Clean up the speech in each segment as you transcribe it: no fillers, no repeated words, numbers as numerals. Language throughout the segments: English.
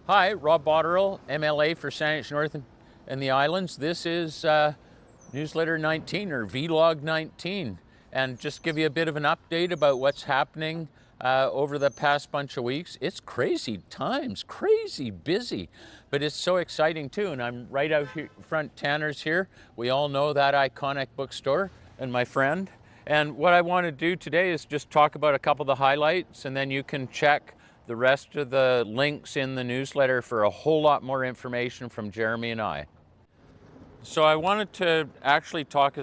Hi, Rob Botterill, MLA for Saanich North and the Islands. This is Newsletter 19 or Vlog 19, and just give you a bit of an update about what's happening over the past bunch of weeks. It's crazy times, crazy busy, but it's so exciting too. And I'm right out here front, Tanner's here. We all know that iconic bookstore and my friend. And what I want to do today is just talk about a couple of the highlights, and then you can check the rest of the links in the newsletter for a whole lot more information from Jeremy and I. So I wanted to actually talk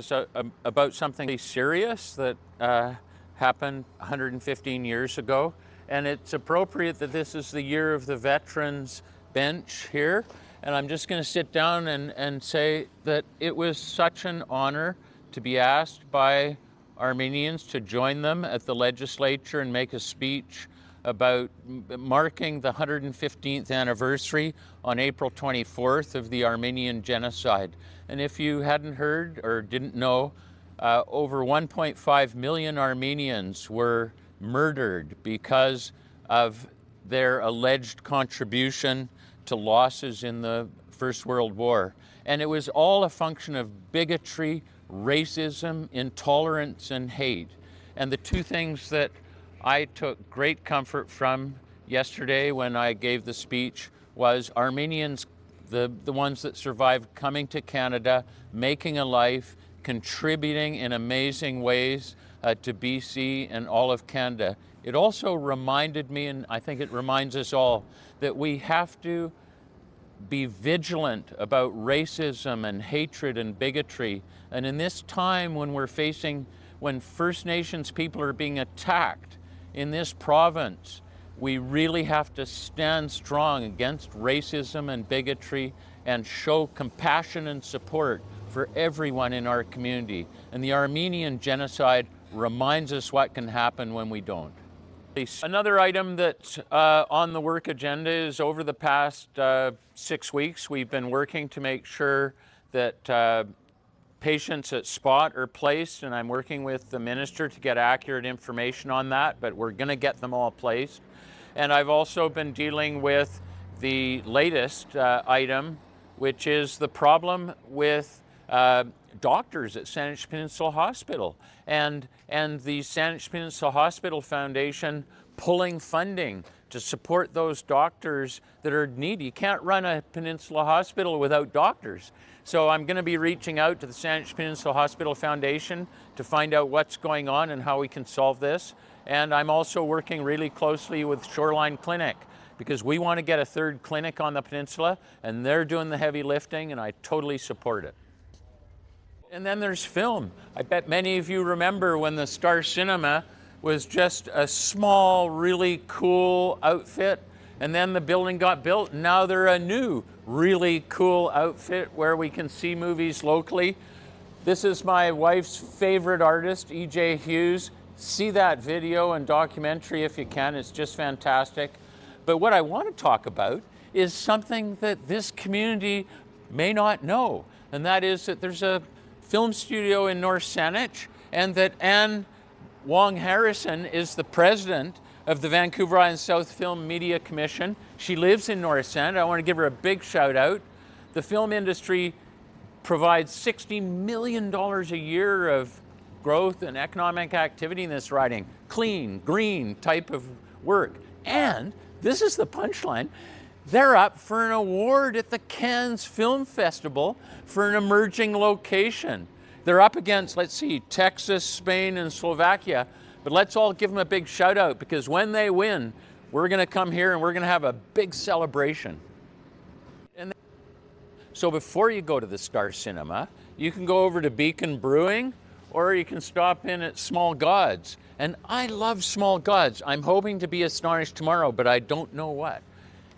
about something serious that happened 115 years ago. And it's appropriate that this is the year of the Veterans Bench here. And I'm just going to sit down and say that it was such an honor to be asked by Armenians to join them at the legislature and make a speech about marking the 115th anniversary on April 24th of the Armenian genocide. And if you hadn't heard or didn't know, over 1.5 million Armenians were murdered because of their alleged contribution to losses in the First World War. And it was all a function of bigotry, racism, intolerance, and hate. And the two things that I took great comfort from yesterday when I gave the speech was Armenians, the ones that survived, coming to Canada, making a life, contributing in amazing ways to BC and all of Canada. It also reminded me, and I think it reminds us all, that we have to be vigilant about racism and hatred and bigotry. And in this time when First Nations people are being attacked in this province, we really have to stand strong against racism and bigotry and show compassion and support for everyone in our community. And the Armenian genocide reminds us what can happen when we don't. Another item that's on the work agenda is over the past 6 weeks, we've been working to make sure that patients at SPOT are placed, and I'm working with the minister to get accurate information on that, but we're going to get them all placed. And I've also been dealing with the latest item, which is the problem with doctors at Saanich Peninsula Hospital and the Saanich Peninsula Hospital Foundation pulling funding to support those doctors that are needy. You can't run a Peninsula Hospital without doctors. So I'm going to be reaching out to the Saanich Peninsula Hospital Foundation to find out what's going on and how we can solve this. And I'm also working really closely with Shoreline Clinic, because we want to get a third clinic on the peninsula, and they're doing the heavy lifting, and I totally support it. And then there's film. I bet many of you remember when the Star Cinema was just a small, really cool outfit, and then the building got built, and now they're a new, really cool outfit where we can see movies locally. This is my wife's favorite artist, E.J. Hughes. See that video and documentary if you can, it's just fantastic. But what I want to talk about is something that this community may not know, and that is that there's a film studio in North Saanich, and that Anne Wong Harrison is the president of the Vancouver Island South Film Media Commission. She lives in North Saanich. I want to give her a big shout out. The film industry provides $60 million a year of growth and economic activity in this riding. Clean, green type of work. And this is the punchline. They're up for an award at the Cannes Film Festival for an emerging location. They're up against, let's see, Texas, Spain, and Slovakia. But let's all give them a big shout out, because when they win, we're going to come here and we're going to have a big celebration. And so before you go to the Star Cinema, you can go over to Beacon Brewing, or you can stop in at Small Gods. And I love Small Gods. I'm hoping to be astonished tomorrow, but I don't know what.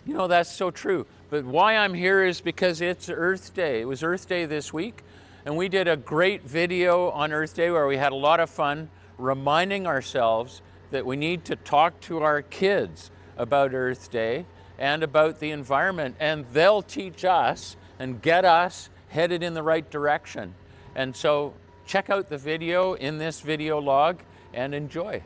You know, that's so true. But why I'm here is because it's Earth Day. It was Earth Day this week, and we did a great video on Earth Day where we had a lot of fun reminding ourselves that we need to talk to our kids about Earth Day and about the environment, and they'll teach us and get us headed in the right direction. And so check out the video in this video log and enjoy.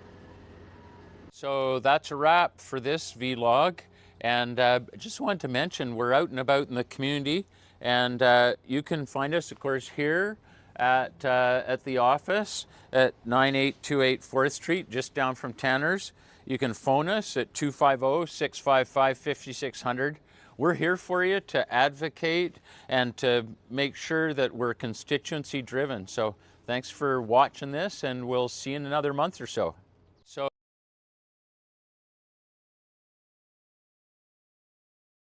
So that's a wrap for this vlog. And just wanted to mention, we're out and about in the community, and you can find us, of course, here at the office at 9828 4th Street, just down from Tanner's. You can phone us at 250-655-5600. We're here for you to advocate and to make sure that we're constituency driven. So thanks for watching this, and we'll see you in another month or so.